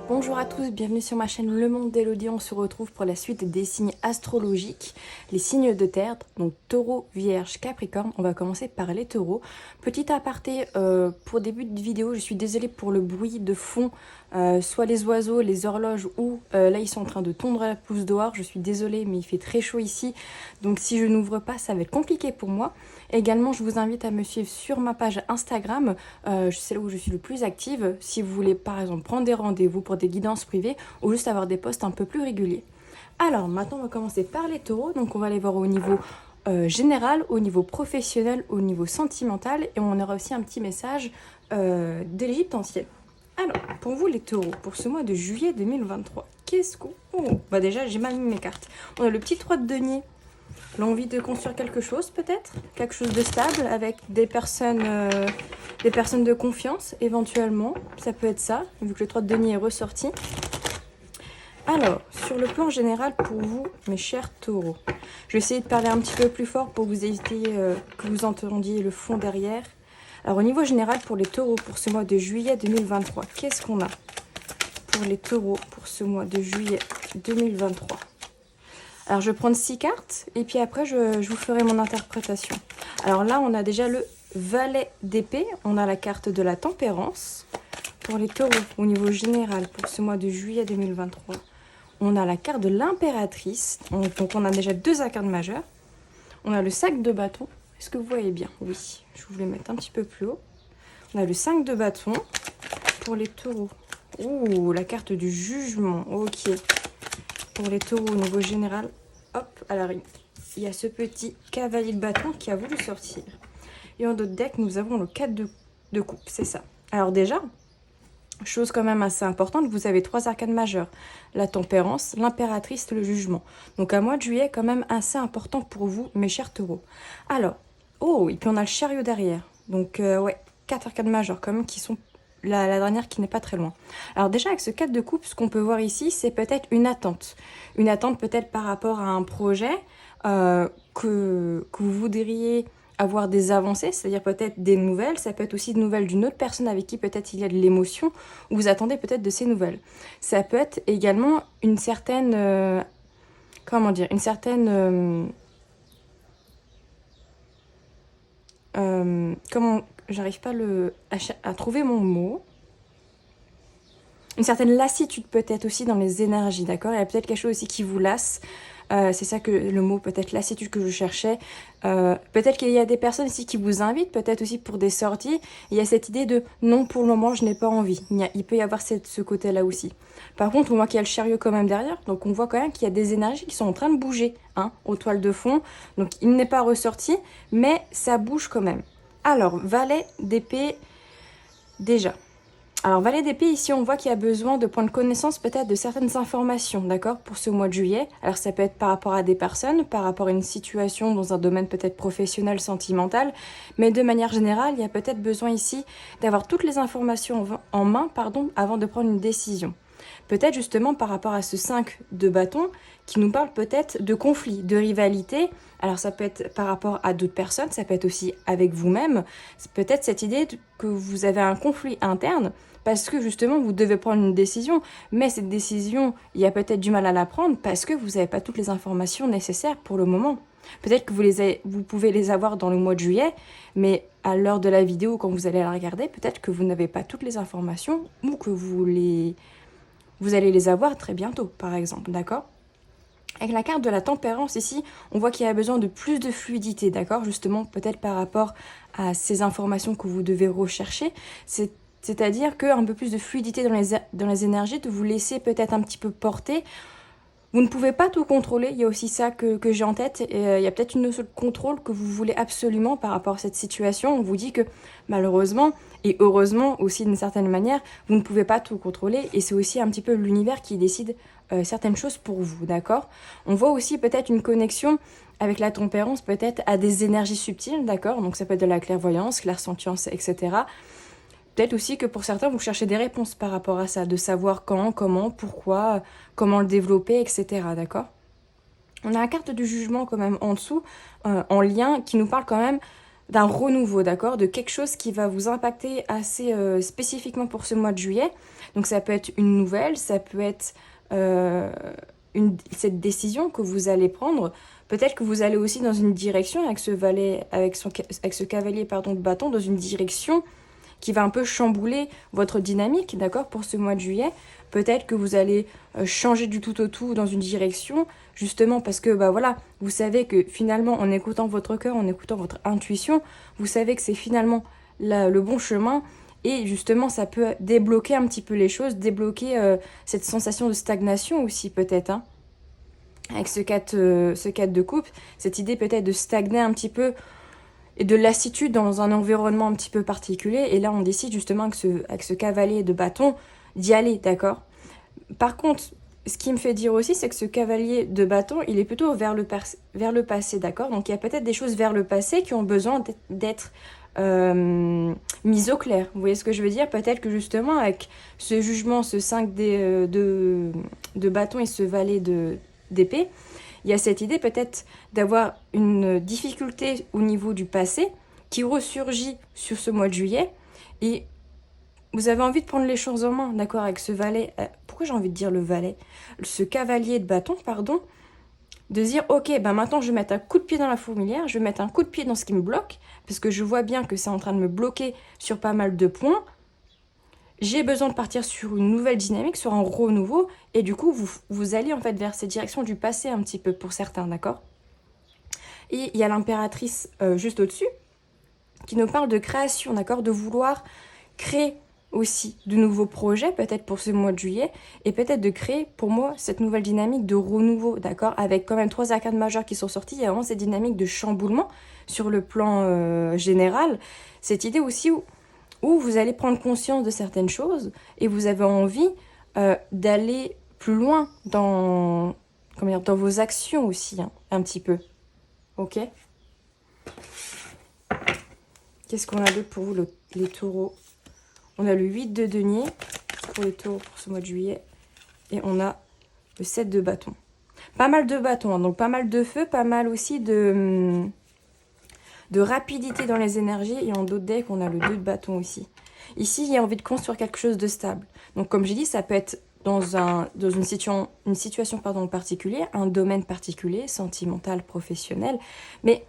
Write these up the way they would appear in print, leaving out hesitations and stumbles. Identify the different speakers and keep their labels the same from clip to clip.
Speaker 1: Bonjour à tous, bienvenue sur ma chaîne Le Monde d'Elodie. On se retrouve pour la suite des signes astrologiques, les signes de terre, donc taureau, vierge, capricorne. On va commencer par les taureaux. Petit aparté, pour début de vidéo, je suis désolée pour le bruit de fond, soit les oiseaux, les horloges ou là ils sont en train de tondre la pelouse dehors. Je suis désolée mais il fait très chaud ici, donc si je n'ouvre pas ça va être compliqué pour moi. Également je vous invite à me suivre sur ma page Instagram, c'est là où je suis le plus active, si vous voulez par exemple prendre des rendez-vous pour des guidances privées ou juste avoir des posts un peu plus réguliers. Alors maintenant on va commencer par les taureaux, donc on va les voir au niveau général, au niveau professionnel, au niveau sentimental et on aura aussi un petit message de l'Égypte ancienne. Alors, pour vous les taureaux, pour ce mois de juillet 2023, qu'est-ce qu'on... Oh, bah déjà j'ai mal mis mes cartes. On a le petit 3 de denier, l'envie de construire quelque chose peut-être, quelque chose de stable avec des personnes de confiance éventuellement, ça peut être ça, vu que le 3 de denier est ressorti. Alors, sur le plan général pour vous, mes chers taureaux, je vais essayer de parler un petit peu plus fort pour que vous ayez, que vous entendiez le fond derrière. Alors, au niveau général pour les taureaux, pour ce mois de juillet 2023, qu'est-ce qu'on a pour les taureaux pour ce mois de juillet 2023? Alors, je vais prendre 6 cartes et puis après, je vous ferai mon interprétation. Alors là, on a déjà le valet d'épée, on a la carte de la tempérance. Pour les taureaux, au niveau général, pour ce mois de juillet 2023, on a la carte de l'impératrice. Donc, on a déjà 2 arcanes majeures. On a le sac de bâton. Est-ce que vous voyez bien? Oui, je voulais mettre un petit peu plus haut. On a le 5 de bâton pour les taureaux. Ouh, la carte du jugement. Ok. Pour les taureaux, au niveau général, hop, alors il y a ce petit cavalier de bâton qui a voulu sortir. Et en d'autres decks, nous avons le 4 de coupe, c'est ça. Alors déjà, chose quand même assez importante, vous avez 3 arcanes majeures. La tempérance, l'impératrice, le jugement. Donc un mois de juillet quand même assez important pour vous, mes chers taureaux. Alors, oh, et puis on a le chariot derrière. Donc ouais, 4 arcanes majeures quand même qui sont la dernière qui n'est pas très loin. Alors déjà avec ce 4 de coupe, ce qu'on peut voir ici, c'est peut-être une attente. Une attente peut-être par rapport à un projet que vous voudriez avoir des avancées, c'est-à-dire peut-être des nouvelles, ça peut être aussi des nouvelles d'une autre personne avec qui peut-être il y a de l'émotion, ou vous attendez peut-être de ces nouvelles. Ça peut être également une certaine, comment dire, une certaine, comment, j'arrive pas à trouver mon mot, une certaine lassitude peut-être aussi dans les énergies, d'accord? Il y a peut-être quelque chose aussi qui vous lasse. C'est ça que le mot peut-être lassitude que je cherchais. Peut-être qu'il y a des personnes ici qui vous invitent, peut-être aussi pour des sorties. Il y a cette idée de non, pour le moment, je n'ai pas envie. Il peut y avoir ce côté-là aussi. Par contre, on voit qu'il y a le chariot quand même derrière. Donc, on voit quand même qu'il y a des énergies qui sont en train de bouger hein, aux toiles de fond. Donc, il n'est pas ressorti, mais ça bouge quand même. Alors, valet d'épée, déjà. Alors, valet d'épée, ici, on voit qu'il y a besoin de prendre connaissance peut-être de certaines informations, d'accord, pour ce mois de juillet. Alors, ça peut être par rapport à des personnes, par rapport à une situation dans un domaine peut-être professionnel, sentimental, mais de manière générale, il y a peut-être besoin ici d'avoir toutes les informations en main, avant de prendre une décision. Peut-être justement par rapport à ce 5 de bâton qui nous parle peut-être de conflit, de rivalité. Alors ça peut être par rapport à d'autres personnes, ça peut être aussi avec vous-même. C'est peut-être cette idée que vous avez un conflit interne parce que justement vous devez prendre une décision. Mais cette décision, il y a peut-être du mal à la prendre parce que vous n'avez pas toutes les informations nécessaires pour le moment. Peut-être que vous pouvez les avoir dans le mois de juillet, mais à l'heure de la vidéo, quand vous allez la regarder, peut-être que vous n'avez pas toutes les informations ou que vous allez les avoir très bientôt, par exemple, d'accord? Avec la carte de la tempérance ici, on voit qu'il y a besoin de plus de fluidité, d'accord? Justement, peut-être par rapport à ces informations que vous devez rechercher, c'est-à-dire qu'un peu plus de fluidité dans les énergies, de vous laisser peut-être un petit peu porter. Vous ne pouvez pas tout contrôler, il y a aussi ça que j'ai en tête, et, il y a peut-être une notion de contrôle que vous voulez absolument par rapport à cette situation. On vous dit que malheureusement, et heureusement aussi d'une certaine manière, vous ne pouvez pas tout contrôler, et c'est aussi un petit peu l'univers qui décide certaines choses pour vous, d'accord? On voit aussi peut-être une connexion avec la tempérance, peut-être à des énergies subtiles, d'accord? Donc ça peut être de la clairvoyance, clairsentience, etc. Peut-être aussi que pour certains, vous cherchez des réponses par rapport à ça, de savoir quand, comment, pourquoi, comment le développer, etc. D'accord? On a la carte du jugement quand même en dessous, en lien, qui nous parle quand même d'un renouveau, d'accord? De quelque chose qui va vous impacter assez spécifiquement pour ce mois de juillet. Donc ça peut être une nouvelle, ça peut être cette décision que vous allez prendre. Peut-être que vous allez aussi dans une direction avec ce valet, avec ce cavalier pardon, de bâton, dans une direction qui va un peu chambouler votre dynamique, d'accord, pour ce mois de juillet. Peut-être que vous allez changer du tout au tout dans une direction, justement parce que, bah voilà, vous savez que finalement, en écoutant votre cœur, en écoutant votre intuition, vous savez que c'est finalement le bon chemin. Et justement, ça peut débloquer un petit peu les choses, débloquer cette sensation de stagnation aussi, peut-être, hein. Avec ce 4 de coupe, cette idée peut-être de stagner un petit peu et de lassitude dans un environnement un petit peu particulier. Et là, on décide justement avec ce cavalier de bâton d'y aller, d'accord? Par contre, ce qui me fait dire aussi, c'est que ce cavalier de bâton, il est plutôt vers le passé, d'accord? Donc, il y a peut-être des choses vers le passé qui ont besoin d'être mises au clair. Vous voyez ce que je veux dire? Peut-être que justement, avec ce jugement, ce 5 de bâton et ce valet d'épée, il y a cette idée peut-être d'avoir une difficulté au niveau du passé qui ressurgit sur ce mois de juillet et vous avez envie de prendre les choses en main, d'accord, avec ce valet. Pourquoi j'ai envie de dire le valet? Ce cavalier de bâton, pardon, de dire ok, ben maintenant je vais mettre un coup de pied dans la fourmilière, je vais mettre un coup de pied dans ce qui me bloque parce que je vois bien que c'est en train de me bloquer sur pas mal de points. J'ai besoin de partir sur une nouvelle dynamique, sur un renouveau, et du coup, vous allez en fait vers cette direction du passé un petit peu pour certains, d'accord? Et il y a l'impératrice juste au-dessus, qui nous parle de création, d'accord? De vouloir créer aussi de nouveaux projets, peut-être pour ce mois de juillet, et peut-être de créer, pour moi, cette nouvelle dynamique de renouveau, d'accord? Avec quand même 3 arcanes majeures qui sont sorties, il y a vraiment cette dynamique de chamboulement sur le plan général. Cette idée aussi où vous allez prendre conscience de certaines choses et vous avez envie d'aller plus loin dans vos actions aussi, hein, un petit peu. Ok? Qu'est-ce qu'on a d'autre pour vous, les taureaux? On a le 8 de denier pour les taureaux pour ce mois de juillet. Et on a le 7 de bâton. Pas mal de bâtons, hein, donc pas mal de feu, pas mal aussi de rapidité dans les énergies. Et en d'autres decks, on a le 2 de bâton aussi. Ici, il y a envie de construire quelque chose de stable. Donc, comme j'ai dit, ça peut être dans une situation particulière, un domaine particulier, sentimental, professionnel. Mais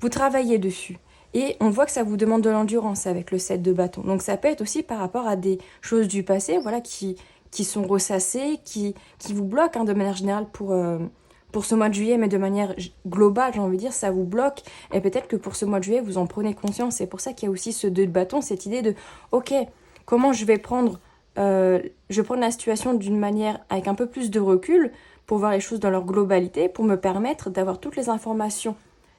Speaker 1: vous travaillez dessus. Et on voit que ça vous demande de l'endurance avec le 7 de bâton. Donc, ça peut être aussi par rapport à des choses du passé, voilà, qui sont ressassées, qui vous bloquent, hein, de manière générale pour ce mois de juillet, mais de manière globale, j'ai envie de dire, ça vous bloque. Et peut-être que pour ce mois de juillet, vous en prenez conscience. C'est pour ça qu'il y a aussi ce 2 de bâton, cette idée de, ok, comment je vais prendre la situation d'une manière avec un peu plus de recul pour voir les choses dans leur globalité, pour me permettre d'avoir toutes les informations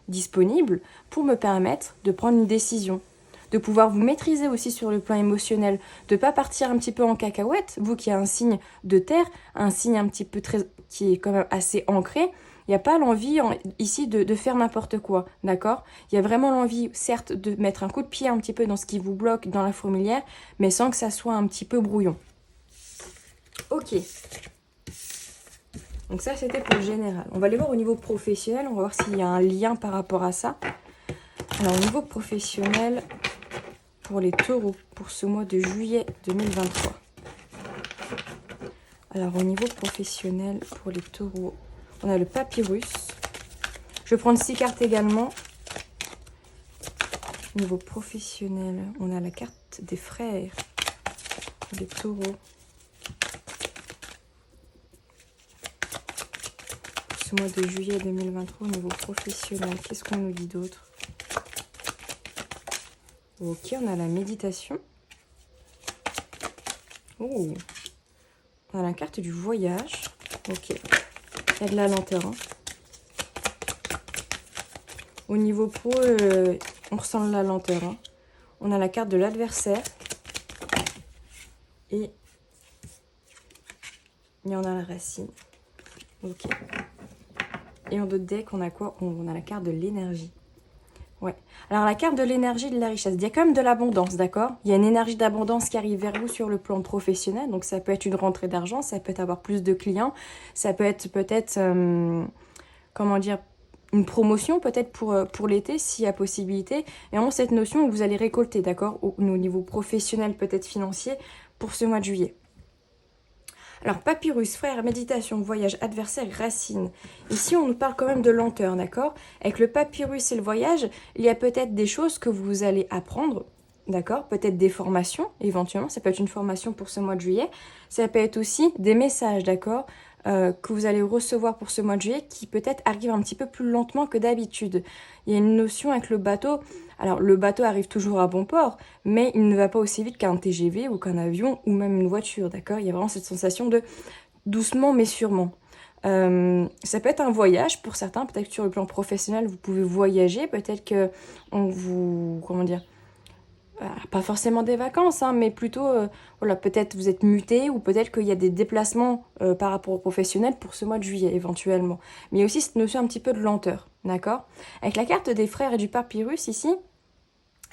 Speaker 1: disponibles, pour me permettre de prendre une décision, de pouvoir vous maîtriser aussi sur le plan émotionnel, de ne pas partir un petit peu en cacahuète, vous qui avez un signe de terre, un signe un petit peu qui est quand même assez ancré. Il n'y a pas l'envie ici de faire n'importe quoi, d'accord? Il y a vraiment l'envie, certes, de mettre un coup de pied un petit peu dans ce qui vous bloque dans la fourmilière, mais sans que ça soit un petit peu brouillon. Ok. Donc ça, c'était pour le général. On va aller voir au niveau professionnel, on va voir s'il y a un lien par rapport à ça. Alors, au niveau professionnel, pour les taureaux, pour ce mois de juillet 2023. Alors, au niveau professionnel, pour les taureaux, on a le papyrus. Je vais prendre 6 cartes également. Au niveau professionnel, on a la carte des frères, pour les taureaux. Pour ce mois de juillet 2023, au niveau professionnel, qu'est-ce qu'on nous dit d'autre? Ok, on a la méditation. Oh, on a la carte du voyage. Ok, il y a de la lenteur, hein. Au niveau pro, on ressent de la lenteur, hein. On a la carte de l'adversaire. Et il y en a la racine. Ok. Et en d'autres decks, on a quoi? On a la carte de l'énergie. Ouais. Alors, la carte de l'énergie de la richesse. Il y a quand même de l'abondance, d'accord? Il y a une énergie d'abondance qui arrive vers vous sur le plan professionnel. Donc, ça peut être une rentrée d'argent, ça peut être avoir plus de clients, ça peut être peut-être, comment dire, une promotion peut-être pour l'été, s'il y a possibilité. Et vraiment cette notion où vous allez récolter, d'accord, au niveau professionnel, peut-être financier, pour ce mois de juillet. Alors, papyrus, frère, méditation, voyage, adversaire, racine. Ici, on nous parle quand même de lenteur, d'accord? Avec le papyrus et le voyage, il y a peut-être des choses que vous allez apprendre, d'accord? Peut-être des formations, éventuellement. Ça peut être une formation pour ce mois de juillet. Ça peut être aussi des messages, d'accord? Que vous allez recevoir pour ce mois de juillet qui peut-être arrivent un petit peu plus lentement que d'habitude. Il y a une notion avec le bateau. Alors, le bateau arrive toujours à bon port, mais il ne va pas aussi vite qu'un TGV ou qu'un avion ou même une voiture, d'accord? Il y a vraiment cette sensation de doucement mais sûrement. Ça peut être un voyage pour certains, peut-être que sur le plan professionnel, vous pouvez voyager, peut-être que on vous... Comment dire? Pas forcément des vacances, hein, mais plutôt, voilà, peut-être vous êtes muté ou peut-être qu'il y a des déplacements par rapport aux professionnels pour ce mois de juillet éventuellement. Mais il y a aussi cette notion un petit peu de lenteur, d'accord? Avec la carte des frères et du papyrus ici,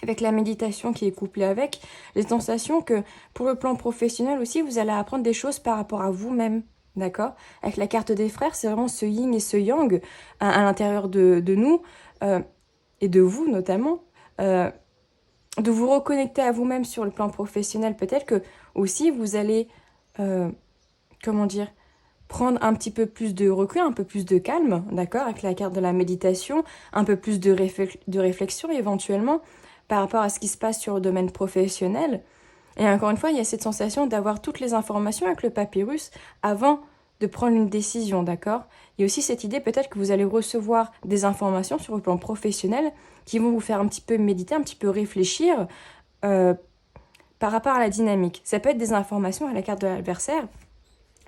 Speaker 1: avec la méditation qui est couplée avec, les sensations que pour le plan professionnel aussi, vous allez apprendre des choses par rapport à vous-même, d'accord? Avec la carte des frères, c'est vraiment ce yin et ce yang à l'intérieur de nous et de vous notamment. De vous reconnecter à vous-même sur le plan professionnel, peut-être que aussi vous allez, comment dire, prendre un petit peu plus de recul, un peu plus de calme, d'accord, avec la carte de la méditation, un peu plus de réflexion éventuellement par rapport à ce qui se passe sur le domaine professionnel. Et encore une fois, il y a cette sensation d'avoir toutes les informations avec le papyrus avant de prendre une décision, d'accord? Il y a aussi cette idée peut-être que vous allez recevoir des informations sur le plan professionnel qui vont vous faire un petit peu méditer, un petit peu réfléchir par rapport à la dynamique. Ça peut être des informations à la carte de l'adversaire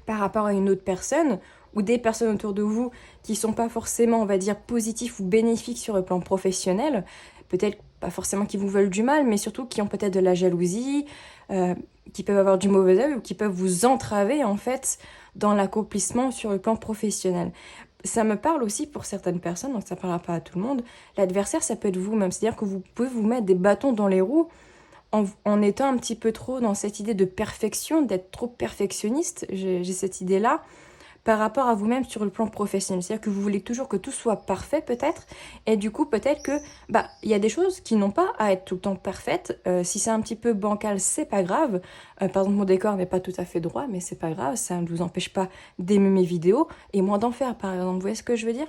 Speaker 1: par rapport à une autre personne ou des personnes autour de vous qui ne sont pas forcément, on va dire, positifs ou bénéfiques sur le plan professionnel. Peut-être pas forcément qui vous veulent du mal, mais surtout qui ont peut-être de la jalousie, qui peuvent avoir du mauvais œil ou qui peuvent vous entraver en fait dans l'accomplissement sur le plan professionnel. Ça me parle aussi pour certaines personnes, donc ça ne parlera pas à tout le monde. L'adversaire, ça peut être vous-même, c'est-à-dire que vous pouvez vous mettre des bâtons dans les roues en étant un petit peu trop dans cette idée de perfection, d'être trop perfectionniste, j'ai cette idée-là, par rapport à vous-même sur le plan professionnel. C'est-à-dire que vous voulez toujours que tout soit parfait peut-être, et du coup peut-être que il y a des choses qui n'ont pas à être tout le temps parfaites. Si c'est un petit peu bancal, c'est pas grave. Par exemple, mon décor n'est pas tout à fait droit, mais c'est pas grave, ça ne vous empêche pas d'aimer mes vidéos, et moi d'en faire par exemple. Vous voyez ce que je veux dire ?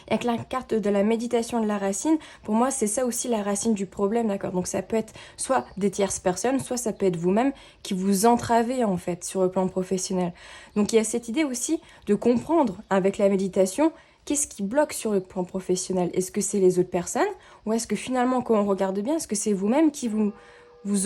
Speaker 1: Et avec la carte de la méditation de la racine, pour moi, c'est ça aussi la racine du problème, d'accord? Donc ça peut être soit des tierces personnes, soit ça peut être vous-même qui vous entravez, en fait, sur le plan professionnel. Donc il y a cette idée aussi de comprendre, avec la méditation, qu'est-ce qui bloque sur le plan professionnel? Est-ce que c'est les autres personnes? Ou est-ce que finalement, quand on regarde bien, est-ce que c'est vous-même qui vous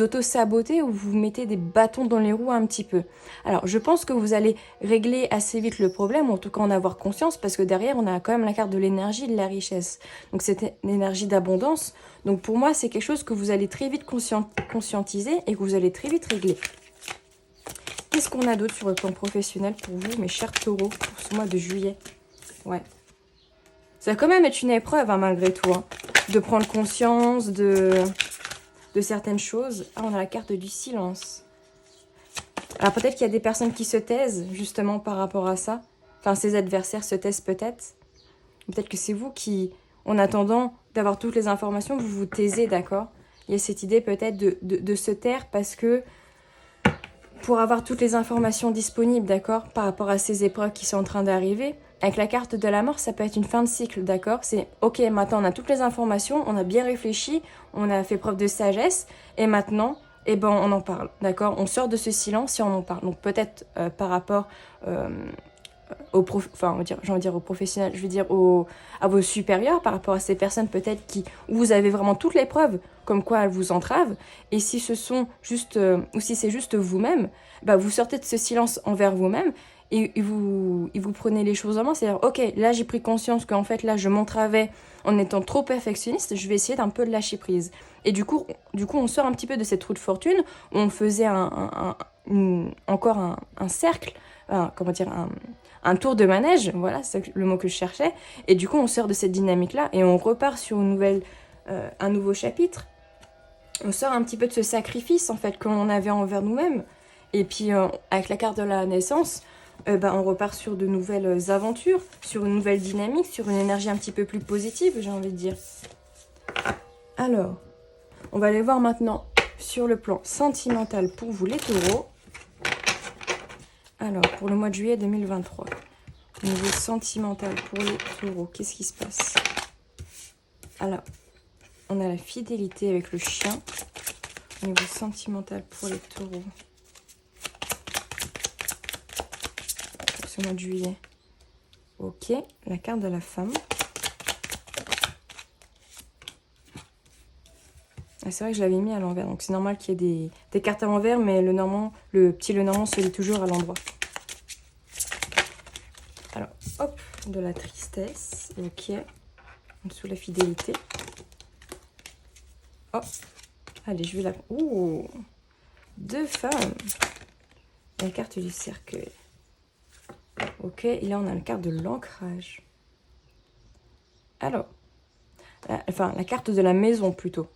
Speaker 1: auto-sabotez ou vous mettez des bâtons dans les roues un petit peu? Alors, je pense que vous allez régler assez vite le problème, ou en tout cas en avoir conscience, parce que derrière, on a quand même la carte de l'énergie, de la richesse. Donc, c'est une énergie d'abondance. Donc, pour moi, c'est quelque chose que vous allez très vite conscientiser et que vous allez très vite régler. Qu'est-ce qu'on a d'autre sur le plan professionnel pour vous, mes chers taureaux, pour ce mois de juillet? Ouais. Ça va quand même être une épreuve, hein, malgré tout, hein, de prendre conscience de certaines choses. Ah, on a la carte du silence. Alors peut-être qu'il y a des personnes qui se taisent justement par rapport à ça. Enfin, ces adversaires se taisent peut-être. Peut-être que c'est vous qui, en attendant d'avoir toutes les informations, vous vous taisez, d'accord? Il y a cette idée peut-être de se taire parce que pour avoir toutes les informations disponibles, d'accord, par rapport à ces épreuves qui sont en train d'arriver. Avec la carte de la mort, ça peut être une fin de cycle, d'accord? C'est ok, maintenant on a toutes les informations, on a bien réfléchi, on a fait preuve de sagesse, et maintenant, eh ben, on en parle, d'accord? On sort de ce silence et on en parle. Donc peut-être par rapport aux professionnels, je veux dire à vos supérieurs, par rapport à ces personnes peut-être où vous avez vraiment toutes les preuves comme quoi elles vous entravent, et si ce sont juste, ou si c'est juste vous-même, vous sortez de ce silence envers vous-même, et vous prenez les choses en main, c'est-à-dire, ok, là j'ai pris conscience qu'en fait là je m'entravais en étant trop perfectionniste, je vais essayer d'un peu de lâcher prise. Et du coup on sort un petit peu de cette roue de fortune, où on faisait encore un cercle, un tour de manège, voilà, c'est le mot que je cherchais, et du coup on sort de cette dynamique-là, et on repart sur un nouveau chapitre. On sort un petit peu de ce sacrifice en fait qu'on avait envers nous-mêmes, et puis avec la carte de la naissance, on repart sur de nouvelles aventures, sur une nouvelle dynamique, sur une énergie un petit peu plus positive, j'ai envie de dire. Alors, on va aller voir maintenant sur le plan sentimental pour vous les taureaux. Alors, pour le mois de juillet 2023, au niveau sentimental pour les taureaux, qu'est-ce qui se passe? Alors, on a la fidélité avec le chien. Au niveau sentimental pour les taureaux, pour ce mois de juillet. Ok, la carte de la femme. Ah, c'est vrai que je l'avais mis à l'envers, donc c'est normal qu'il y ait des cartes à l'envers, mais le petit Lenormand se lit toujours à l'endroit. Alors, hop, de la tristesse, ok, en dessous la fidélité. Oh, allez, je vais la... Ouh, 2 femmes. La carte du cercueil. Ok, et là on a la carte de l'ancrage. Alors, la carte de la maison plutôt.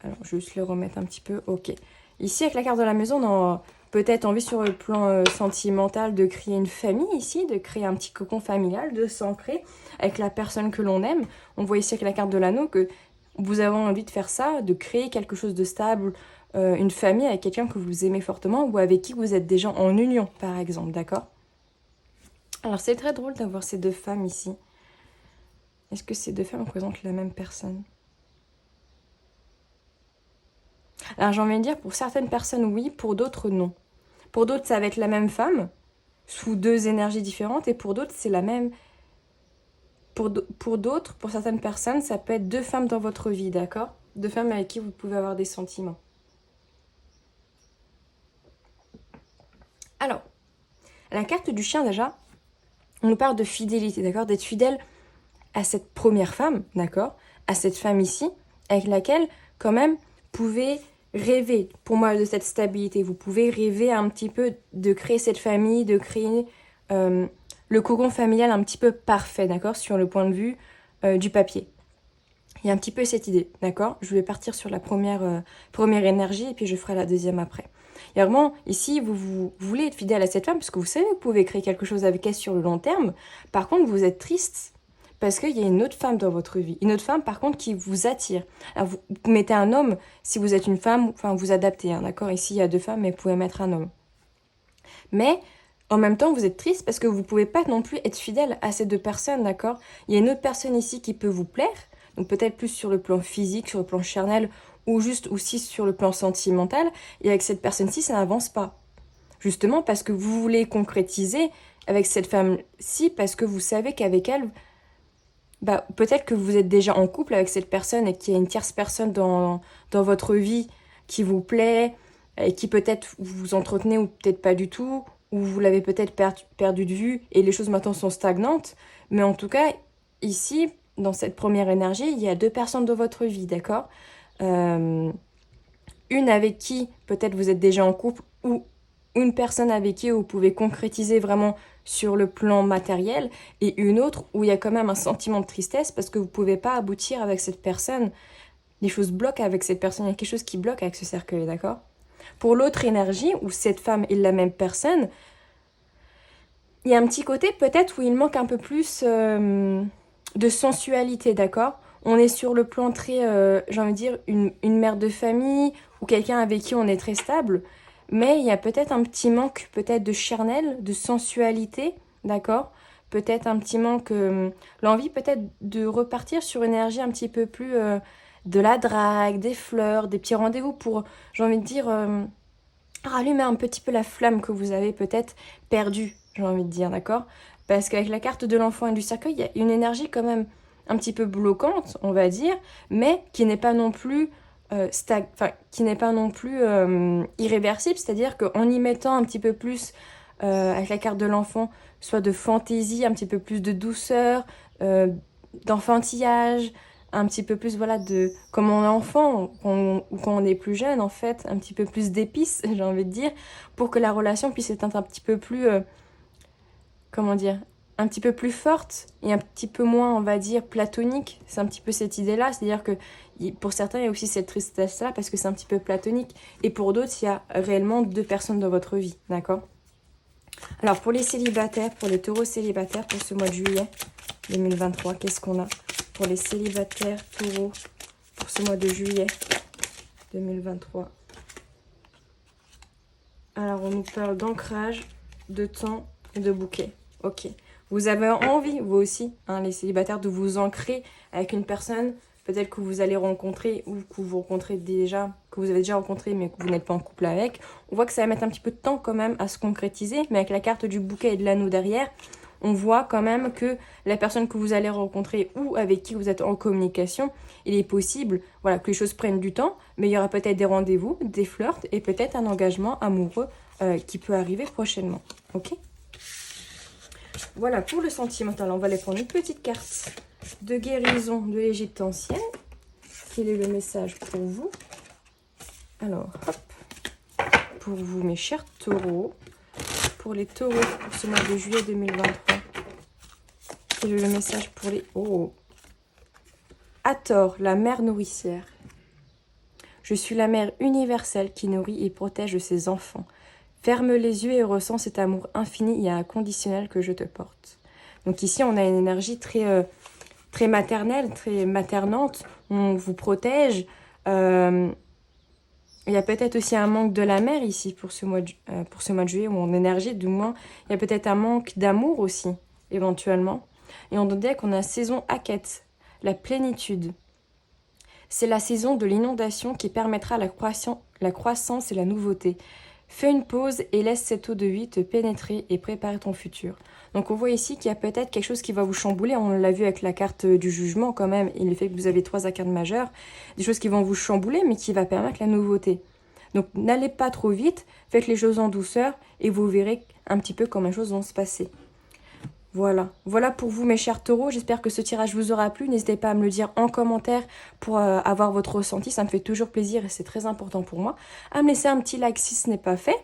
Speaker 1: Alors, je vais juste le remettre un petit peu. Ok. Ici, avec la carte de la maison, on a peut-être envie sur le plan sentimental de créer une famille ici, de créer un petit cocon familial, de s'ancrer avec la personne que l'on aime. On voit ici avec la carte de l'anneau que vous avez envie de faire ça, de créer quelque chose de stable, une famille avec quelqu'un que vous aimez fortement ou avec qui vous êtes déjà en union, par exemple, d'accord? Alors, c'est très drôle d'avoir ces 2 femmes ici. Est-ce que ces 2 femmes représentent la même personne? Alors j'ai envie de dire, pour certaines personnes, oui, pour d'autres, non. Pour d'autres, ça va être la même femme, sous 2 énergies différentes, et pour d'autres, c'est la même... Pour d'autres, pour certaines personnes, ça peut être 2 femmes dans votre vie, d'accord? 2 femmes avec qui vous pouvez avoir des sentiments. Alors, la carte du chien, déjà, on nous parle de fidélité, d'accord? D'être fidèle à cette première femme, d'accord? À cette femme ici, avec laquelle, quand même, vous pouvez rêver, pour moi, de cette stabilité. Vous pouvez rêver un petit peu de créer cette famille, de créer le cocon familial un petit peu parfait, d'accord? Sur le point de vue du papier. Il y a un petit peu cette idée, d'accord? Je vais partir sur la première énergie et puis je ferai la deuxième après. Et vraiment, ici, vous voulez être fidèle à cette femme parce que vous savez que vous pouvez créer quelque chose avec elle sur le long terme. Par contre, vous êtes triste parce qu'il y a une autre femme dans votre vie. Une autre femme, par contre, qui vous attire. Alors, vous mettez un homme, si vous êtes une femme, enfin, vous adaptez, hein, d'accord? Ici, il y a 2 femmes, mais vous pouvez mettre un homme. Mais, en même temps, vous êtes triste parce que vous ne pouvez pas non plus être fidèle à ces 2 personnes, d'accord? Il y a une autre personne ici qui peut vous plaire, donc peut-être plus sur le plan physique, sur le plan charnel, ou juste aussi sur le plan sentimental, et avec cette personne-ci, ça n'avance pas. Justement parce que vous voulez concrétiser avec cette femme-ci, parce que vous savez qu'avec elle, peut-être que vous êtes déjà en couple avec cette personne et qu'il y a une tierce personne dans votre vie qui vous plaît et qui peut-être vous entretenez ou peut-être pas du tout, ou vous l'avez peut-être perdu de vue et les choses maintenant sont stagnantes. Mais en tout cas, ici, dans cette première énergie, il y a 2 personnes dans votre vie, d'accord? Une avec qui peut-être vous êtes déjà en couple ou une personne avec qui vous pouvez concrétiser vraiment sur le plan matériel et une autre où il y a quand même un sentiment de tristesse parce que vous ne pouvez pas aboutir avec cette personne. Les choses bloquent avec cette personne, il y a quelque chose qui bloque avec ce cercueil, d'accord? Pour l'autre énergie, où cette femme est la même personne, il y a un petit côté peut-être où il manque un peu plus de sensualité, d'accord? On est sur le plan très, j'ai envie de dire, une mère de famille ou quelqu'un avec qui on est très stable. Mais il y a peut-être un petit manque peut-être de charnel, de sensualité, d'accord? Peut-être un petit manque, l'envie peut-être de repartir sur une énergie un petit peu plus de la drague, des fleurs, des petits rendez-vous pour, j'ai envie de dire, rallumer un petit peu la flamme que vous avez peut-être perdue, j'ai envie de dire, d'accord? Parce qu'avec la carte de l'enfant et du cercueil, il y a une énergie quand même un petit peu bloquante, on va dire, mais qui n'est pas non plus irréversible, c'est-à-dire qu'en y mettant un petit peu plus avec la carte de l'enfant, soit de fantaisie, un petit peu plus de douceur, d'enfantillage, un petit peu plus, voilà, de comme on est enfant ou quand on est plus jeune, en fait, un petit peu plus d'épices, j'ai envie de dire, pour que la relation puisse être un petit peu plus, comment dire, un petit peu plus forte et un petit peu moins, on va dire, platonique. C'est un petit peu cette idée-là, c'est-à-dire que pour certains, il y a aussi cette tristesse-là parce que c'est un petit peu platonique. Et pour d'autres, il y a réellement 2 personnes dans votre vie, d'accord? Alors, pour les célibataires, pour les taureaux célibataires, pour ce mois de juillet 2023, qu'est-ce qu'on a pour les célibataires taureaux pour ce mois de juillet 2023? Alors, on nous parle d'ancrage, de temps et de bouquet. Ok. Vous avez envie, vous aussi, hein, les célibataires, de vous ancrer avec une personne, peut-être que vous allez rencontrer ou que vous rencontrez déjà, que vous avez déjà rencontré mais que vous n'êtes pas en couple avec. On voit que ça va mettre un petit peu de temps quand même à se concrétiser, mais avec la carte du bouquet et de l'anneau derrière, on voit quand même que la personne que vous allez rencontrer ou avec qui vous êtes en communication, il est possible voilà, que les choses prennent du temps, mais il y aura peut-être des rendez-vous, des flirts et peut-être un engagement amoureux qui peut arriver prochainement. Ok ? Voilà pour le sentimental. On va aller prendre une petite carte de guérison de l'Égypte ancienne. Quel est le message pour vous? Alors, hop, pour vous mes chers taureaux, pour les taureaux pour ce mois de juillet 2023. Quel est le message pour les... Oh, Hathor, la mère nourricière. Je suis la mère universelle qui nourrit et protège ses enfants. Ferme les yeux et ressens cet amour infini et inconditionnel que je te porte. Donc ici, on a une énergie très, très maternelle, très maternante. On vous protège. Il y a peut-être aussi un manque de la mère ici pour ce mois de juillet, ou en énergie, du moins. Il y a peut-être un manque d'amour aussi, éventuellement. Et on dirait qu'on a saison Aket, la plénitude. C'est la saison de l'inondation qui permettra la croissance et la nouveauté. Fais une pause et laisse cette eau de vie te pénétrer et préparer ton futur. Donc on voit ici qu'il y a peut-être quelque chose qui va vous chambouler. On l'a vu avec la carte du jugement quand même, et le fait que vous avez 3 arcanes majeures. Des choses qui vont vous chambouler mais qui va permettre la nouveauté. Donc n'allez pas trop vite, faites les choses en douceur et vous verrez un petit peu comment les choses vont se passer. Voilà pour vous mes chers taureaux, j'espère que ce tirage vous aura plu, n'hésitez pas à me le dire en commentaire pour avoir votre ressenti, ça me fait toujours plaisir et c'est très important pour moi, à me laisser un petit like si ce n'est pas fait,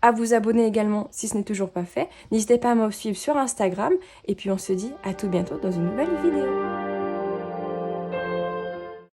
Speaker 1: à vous abonner également si ce n'est toujours pas fait, n'hésitez pas à me suivre sur Instagram et puis on se dit à tout bientôt dans une nouvelle vidéo.